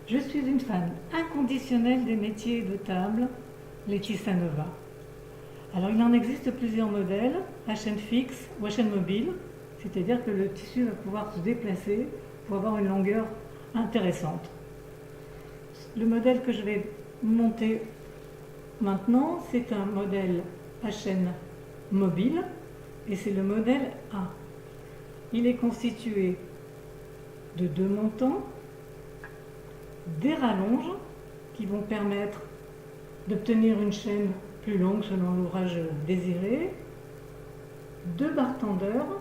Je suis une fan inconditionnelle des métiers de table, Laetitia Nova. Alors il en existe plusieurs modèles, à chaîne fixe ou à chaîne mobile, c'est-à-dire que le tissu va pouvoir se déplacer pour avoir une longueur intéressante. Le modèle que je vais monter maintenant, c'est un modèle à chaîne mobile et c'est le modèle A. Il est constitué de deux montants, des rallonges qui vont permettre d'obtenir une chaîne plus longue selon l'ouvrage désiré, deux barres tendeurs,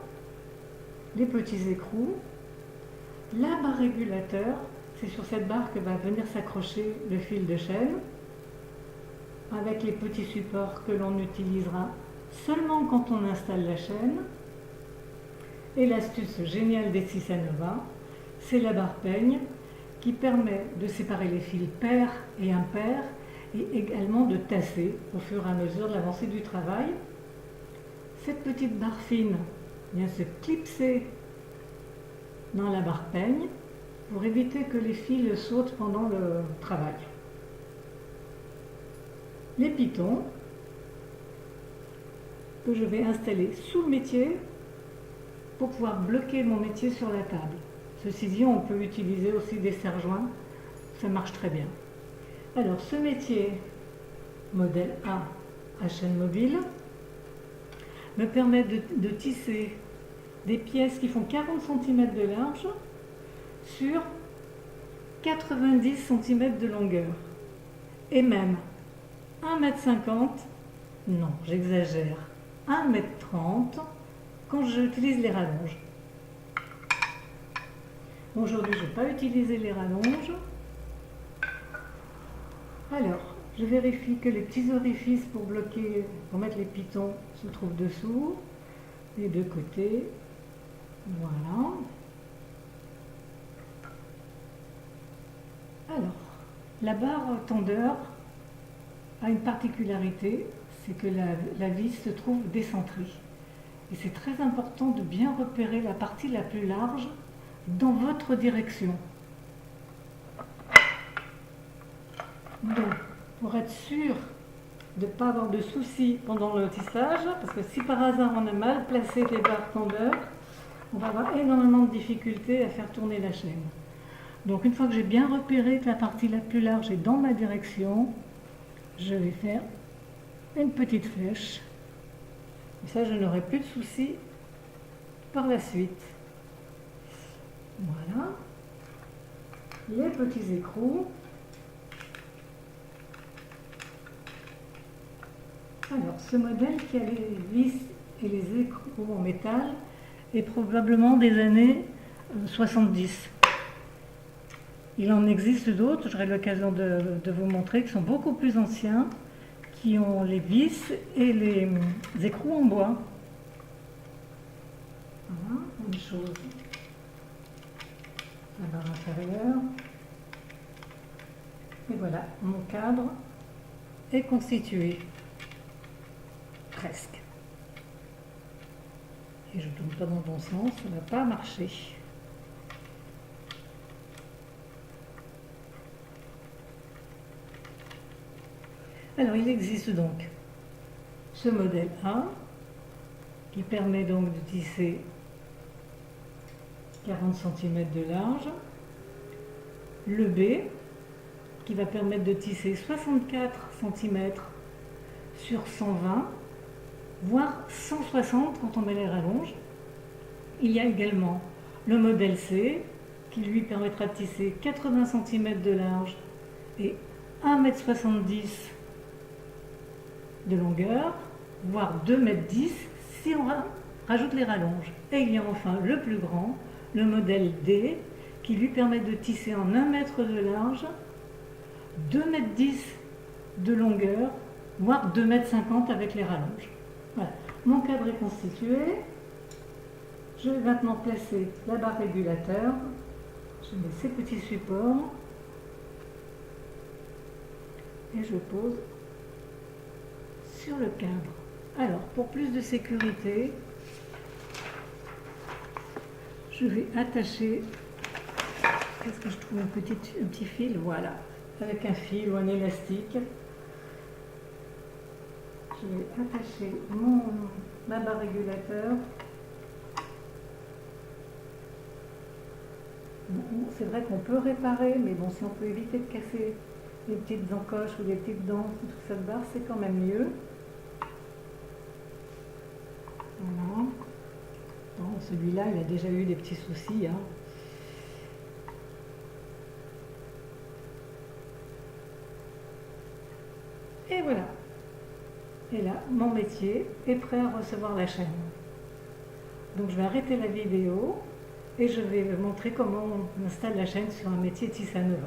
les petits écrous, la barre régulateur, c'est sur cette barre que va venir s'accrocher le fil de chaîne, avec les petits supports que l'on utilisera seulement quand on installe la chaîne. Et l'astuce géniale des Laetitia Nova, c'est la barre peigne qui permet de séparer les fils pairs et impairs et également de tasser au fur et à mesure de l'avancée du travail. Cette petite barre fine vient se clipser dans la barre peigne pour éviter que les fils sautent pendant le travail. Les pitons que je vais installer sous le métier pour pouvoir bloquer mon métier sur la table. Ceci dit, on peut utiliser aussi des serre-joints, ça marche très bien. Alors, ce métier modèle A à chaîne mobile me permet de tisser des pièces qui font 40 cm de large sur 90 cm de longueur et même 1,50 m, non, j'exagère, 1,30 m quand j'utilise les rallonges. Aujourd'hui, je ne vais pas utiliser les rallonges. Alors, je vérifie que les petits orifices pour bloquer, pour mettre les pitons se trouvent dessous, des deux côtés. Voilà. Alors, la barre tendeur a une particularité, c'est que la vis se trouve décentrée. Et c'est très important de bien repérer la partie la plus large dans votre direction. Donc, pour être sûr de ne pas avoir de soucis pendant le tissage, parce que si par hasard on a mal placé les barres tendeurs, on va avoir énormément de difficultés à faire tourner la chaîne. Donc une fois que j'ai bien repéré que la partie la plus large est dans ma direction, je vais faire une petite flèche. Et ça, je n'aurai plus de soucis par la suite. Voilà. Les petits écrous. Alors, ce modèle qui a les vis et les écrous en métal est probablement des années 70. Il en existe d'autres, j'aurai l'occasion de vous montrer, qui sont beaucoup plus anciens, qui ont les vis et les écrous en bois. Voilà, une chose. La barre inférieure. Et voilà, mon cadre est constitué. Presque. Et je ne tourne pas dans le bon sens, ça ne va pas marcher. Alors, il existe donc ce modèle A qui permet donc de tisser 40 cm de large, le B qui va permettre de tisser 64 cm sur 120, voire 160 quand on met les rallonges. Il y a également le modèle C qui lui permettra de tisser 80 cm de large et 1,70 m de longueur, voire 2,10 m si on rajoute les rallonges. Et il y a enfin le plus grand, le modèle D, qui lui permet de tisser en 1 mètre de large, 2,10 m de longueur, voire 2,50 m avec les rallonges. Voilà, mon cadre est constitué. Je vais maintenant placer la barre régulateur. Je mets ces petits supports et je pose sur le cadre. Alors, pour plus de sécurité, je vais attacher Est-ce que je trouve un petit fil? Voilà, avec un fil ou un élastique. Je vais attacher ma barre régulateur. Bon, c'est vrai qu'on peut réparer, mais bon, si on peut éviter de casser les petites encoches ou les petites dents sur cette barre, c'est quand même mieux. Voilà. Bon, celui-là, il a déjà eu des petits soucis, hein. Et voilà. Et là, mon métier est prêt à recevoir la chaîne. Donc je vais arrêter la vidéo et je vais vous montrer comment on installe la chaîne sur un métier Tissanova.